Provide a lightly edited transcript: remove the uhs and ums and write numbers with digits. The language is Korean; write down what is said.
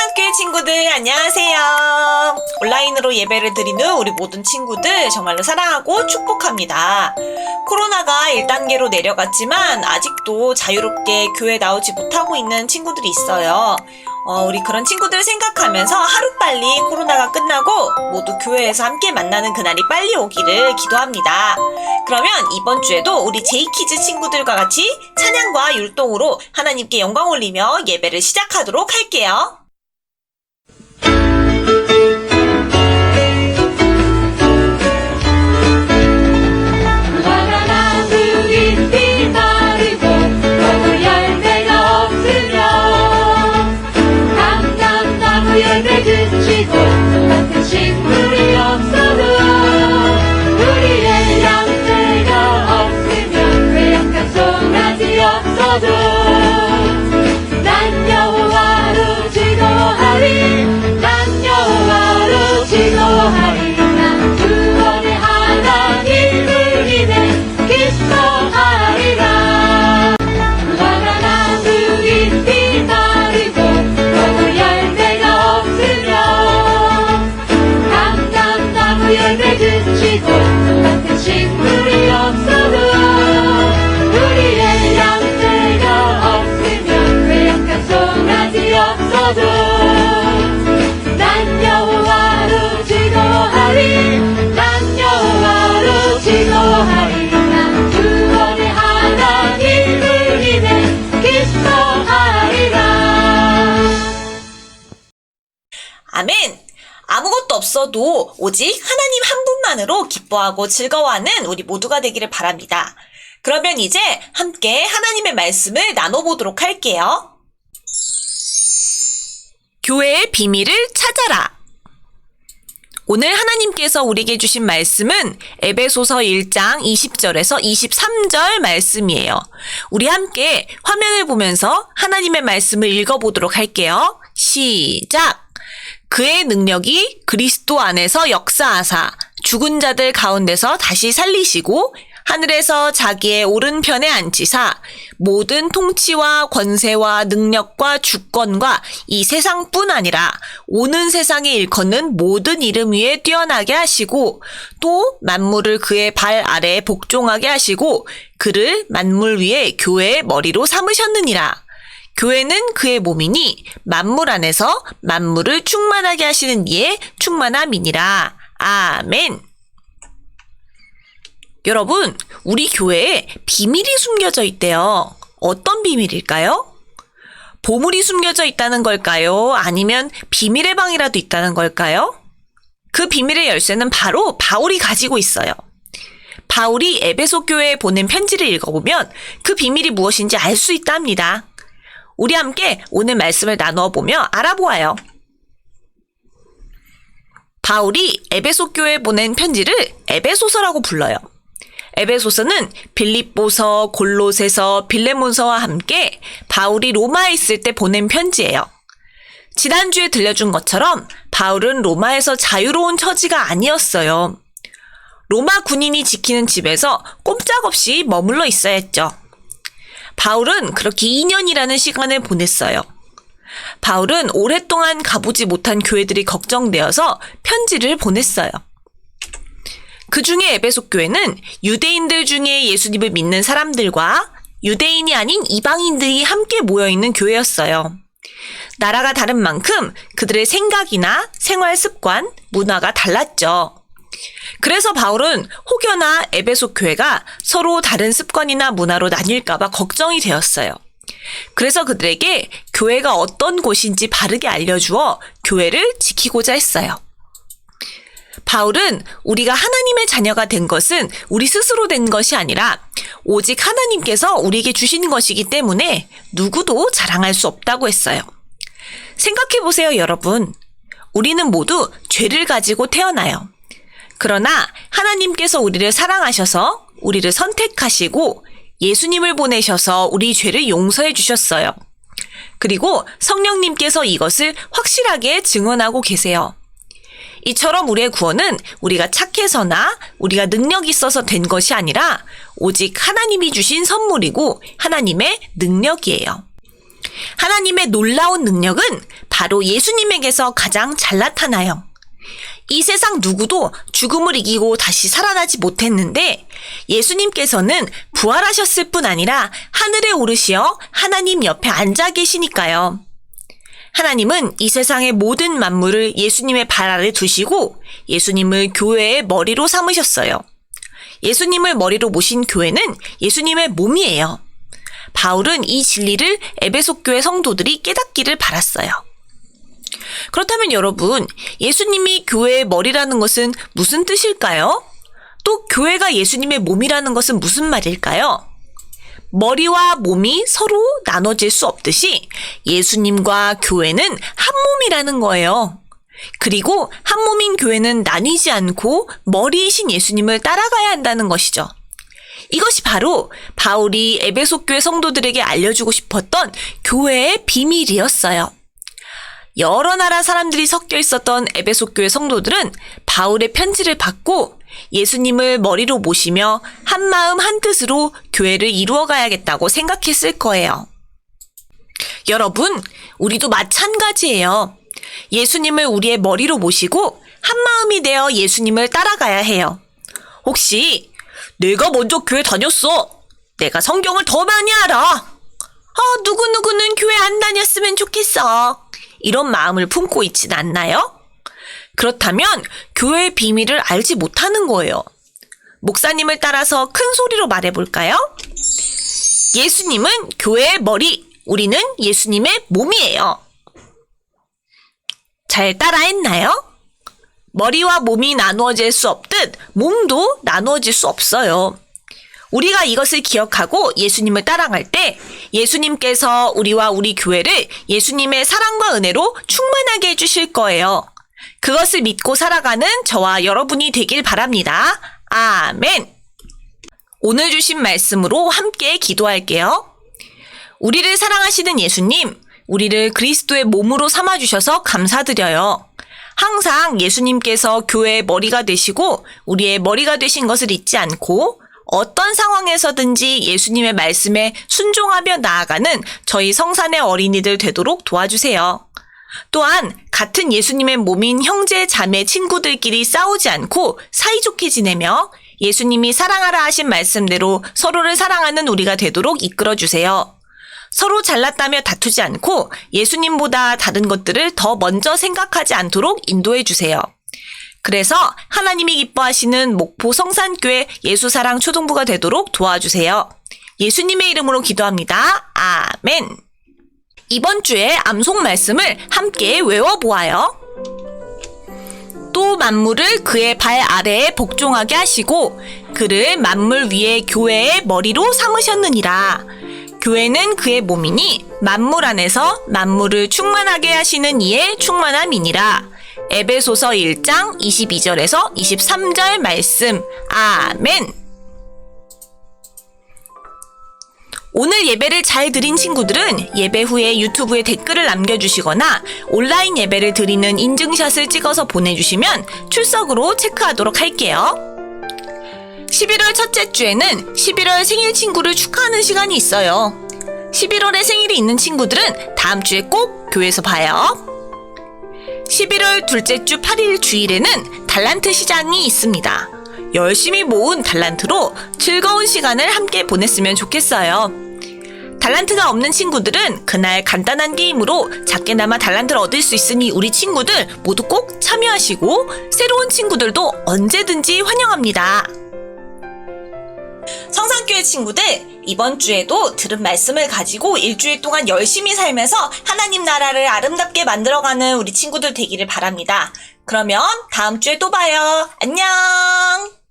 하나님교회 친구들 안녕하세요. 온라인으로 예배를 드리는 우리 모든 친구들 정말로 사랑하고 축복합니다. 코로나가 1단계로 내려갔지만 아직도 자유롭게 교회 나오지 못하고 있는 친구들이 있어요. 우리 그런 친구들 생각하면서 하루빨리 코로나가 끝나고 모두 교회에서 함께 만나는 그날이 빨리 오기를 기도합니다. 그러면 이번 주에도 우리 제이키즈 친구들과 같이 찬양과 율동으로 하나님께 영광 올리며 예배를 시작하도록 할게요. 난 여호와로 즐거워하리 난 여호와로 즐거워하리 난 구원의 하나님을 인해 기뻐하리라 무화과 나무 잎이 마르고 포도 열매가 없으며 감람나무 열매 그치고 또 같은 식물이 없어도 우리의 양떼가 없으면 괴악한 송아지 없어도 난 여호와로 즐거워하리 난 여호와로 즐거워하리 난 구원의 하나님을 인해 기뻐하리라. 아멘! 아무것도 없어도 오직 하나님 한 분만으로 기뻐하고 즐거워하는 우리 모두가 되기를 바랍니다. 그러면 이제 함께 하나님의 말씀을 나눠보도록 할게요. 교회의 비밀을 찾아라. 오늘 하나님께서 우리에게 주신 말씀은 에베소서 1장 20절에서 23절 말씀이에요. 우리 함께 화면을 보면서 하나님의 말씀을 읽어보도록 할게요. 시작! 그의 능력이 그리스도 안에서 역사하사 죽은 자들 가운데서 다시 살리시고 하늘에서 자기의 오른편에 앉히사 모든 통치와 권세와 능력과 주권과 이 세상뿐 아니라 오는 세상에 일컫는 모든 이름 위에 뛰어나게 하시고 또 만물을 그의 발 아래에 복종하게 하시고 그를 만물 위에 교회의 머리로 삼으셨느니라. 교회는 그의 몸이니 만물 안에서 만물을 충만하게 하시는 이의 충만함이니라. 아멘. 여러분, 우리 교회에 비밀이 숨겨져 있대요. 어떤 비밀일까요? 보물이 숨겨져 있다는 걸까요? 아니면 비밀의 방이라도 있다는 걸까요? 그 비밀의 열쇠는 바로 바울이 가지고 있어요. 바울이 에베소 교회에 보낸 편지를 읽어보면 그 비밀이 무엇인지 알 수 있답니다. 우리 함께 오늘 말씀을 나누어 보며 알아보아요. 바울이 에베소 교회에 보낸 편지를 에베소서라고 불러요. 에베소서는 빌립보서, 골로새서, 빌레몬서와 함께 바울이 로마에 있을 때 보낸 편지예요. 지난주에 들려준 것처럼 바울은 로마에서 자유로운 처지가 아니었어요. 로마 군인이 지키는 집에서 꼼짝없이 머물러 있어야 했죠. 바울은 그렇게 2년이라는 시간을 보냈어요. 바울은 오랫동안 가보지 못한 교회들이 걱정되어서 편지를 보냈어요. 그 중에 에베소 교회는 유대인들 중에 예수님을 믿는 사람들과 유대인이 아닌 이방인들이 함께 모여있는 교회였어요. 나라가 다른 만큼 그들의 생각이나 생활 습관, 문화가 달랐죠. 그래서 바울은 혹여나 에베소 교회가 서로 다른 습관이나 문화로 나뉠까봐 걱정이 되었어요. 그래서 그들에게 교회가 어떤 곳인지 바르게 알려주어 교회를 지키고자 했어요. 바울은 우리가 하나님의 자녀가 된 것은 우리 스스로 된 것이 아니라 오직 하나님께서 우리에게 주신 것이기 때문에 누구도 자랑할 수 없다고 했어요. 생각해보세요, 여러분. 우리는 모두 죄를 가지고 태어나요. 그러나 하나님께서 우리를 사랑하셔서 우리를 선택하시고 예수님을 보내셔서 우리 죄를 용서해 주셨어요. 그리고 성령님께서 이것을 확실하게 증언하고 계세요. 이처럼 우리의 구원은 우리가 착해서나 우리가 능력이 있어서 된 것이 아니라 오직 하나님이 주신 선물이고 하나님의 능력이에요. 하나님의 놀라운 능력은 바로 예수님에게서 가장 잘 나타나요. 이 세상 누구도 죽음을 이기고 다시 살아나지 못했는데 예수님께서는 부활하셨을 뿐 아니라 하늘에 오르시어 하나님 옆에 앉아 계시니까요. 하나님은 이 세상의 모든 만물을 예수님의 발 아래 두시고 예수님을 교회의 머리로 삼으셨어요. 예수님을 머리로 모신 교회는 예수님의 몸이에요. 바울은 이 진리를 에베소 교회 성도들이 깨닫기를 바랐어요. 그렇다면 여러분, 예수님이 교회의 머리라는 것은 무슨 뜻일까요? 또 교회가 예수님의 몸이라는 것은 무슨 말일까요? 머리와 몸이 서로 나눠질 수 없듯이 예수님과 교회는 한 몸이라는 거예요. 그리고 한 몸인 교회는 나뉘지 않고 머리이신 예수님을 따라가야 한다는 것이죠. 이것이 바로 바울이 에베소 교회 성도들에게 알려주고 싶었던 교회의 비밀이었어요. 여러 나라 사람들이 섞여 있었던 에베소 교회 성도들은 바울의 편지를 받고 예수님을 머리로 모시며 한 마음 한 뜻으로 교회를 이루어 가야겠다고 생각했을 거예요. 여러분, 우리도 마찬가지예요. 예수님을 우리의 머리로 모시고 한 마음이 되어 예수님을 따라가야 해요. 혹시 내가 먼저 교회 다녔어. 내가 성경을 더 많이 알아. 누구누구는 교회 안 다녔으면 좋겠어. 이런 마음을 품고 있진 않나요? 그렇다면 교회의 비밀을 알지 못하는 거예요. 목사님을 따라서 큰 소리로 말해볼까요? 예수님은 교회의 머리, 우리는 예수님의 몸이에요. 잘 따라했나요? 머리와 몸이 나누어질 수 없듯 몸도 나누어질 수 없어요. 우리가 이것을 기억하고 예수님을 따라갈 때 예수님께서 우리와 우리 교회를 예수님의 사랑과 은혜로 충만하게 해주실 거예요. 그것을 믿고 살아가는 저와 여러분이 되길 바랍니다. 아멘. 오늘 주신 말씀으로 함께 기도할게요. 우리를 사랑하시는 예수님, 우리를 그리스도의 몸으로 삼아주셔서 감사드려요. 항상 예수님께서 교회의 머리가 되시고 우리의 머리가 되신 것을 잊지 않고 어떤 상황에서든지 예수님의 말씀에 순종하며 나아가는 저희 성산의 어린이들 되도록 도와주세요. 또한 같은 예수님의 몸인 형제, 자매, 친구들끼리 싸우지 않고 사이좋게 지내며 예수님이 사랑하라 하신 말씀대로 서로를 사랑하는 우리가 되도록 이끌어주세요. 서로 잘났다며 다투지 않고 예수님보다 다른 것들을 더 먼저 생각하지 않도록 인도해주세요. 그래서 하나님이 기뻐하시는 목포 성산교회 예수사랑 초등부가 되도록 도와주세요. 예수님의 이름으로 기도합니다. 아멘. 이번 주에 암송 말씀을 함께 외워보아요. 또 만물을 그의 발 아래에 복종하게 하시고 그를 만물 위에 교회의 머리로 삼으셨느니라. 교회는 그의 몸이니 만물 안에서 만물을 충만하게 하시는 이의 충만함이니라. 에베소서 1장 22절에서 23절 말씀. 아멘. 오늘 예배를 잘 드린 친구들은 예배 후에 유튜브에 댓글을 남겨주시거나 온라인 예배를 드리는 인증샷을 찍어서 보내주시면 출석으로 체크하도록 할게요. 11월 첫째 주에는 11월 생일 친구를 축하하는 시간이 있어요. 11월에 생일이 있는 친구들은 다음 주에 꼭 교회에서 봐요. 11월 둘째 주 8일 주일에는 달란트 시장이 있습니다. 열심히 모은 달란트로 즐거운 시간을 함께 보냈으면 좋겠어요. 달란트가 없는 친구들은 그날 간단한 게임으로 작게나마 달란트를 얻을 수 있으니 우리 친구들 모두 꼭 참여하시고 새로운 친구들도 언제든지 환영합니다. 성산교회 친구들, 이번 주에도 들은 말씀을 가지고 일주일 동안 열심히 살면서 하나님 나라를 아름답게 만들어가는 우리 친구들 되기를 바랍니다. 그러면 다음 주에 또 봐요. 안녕!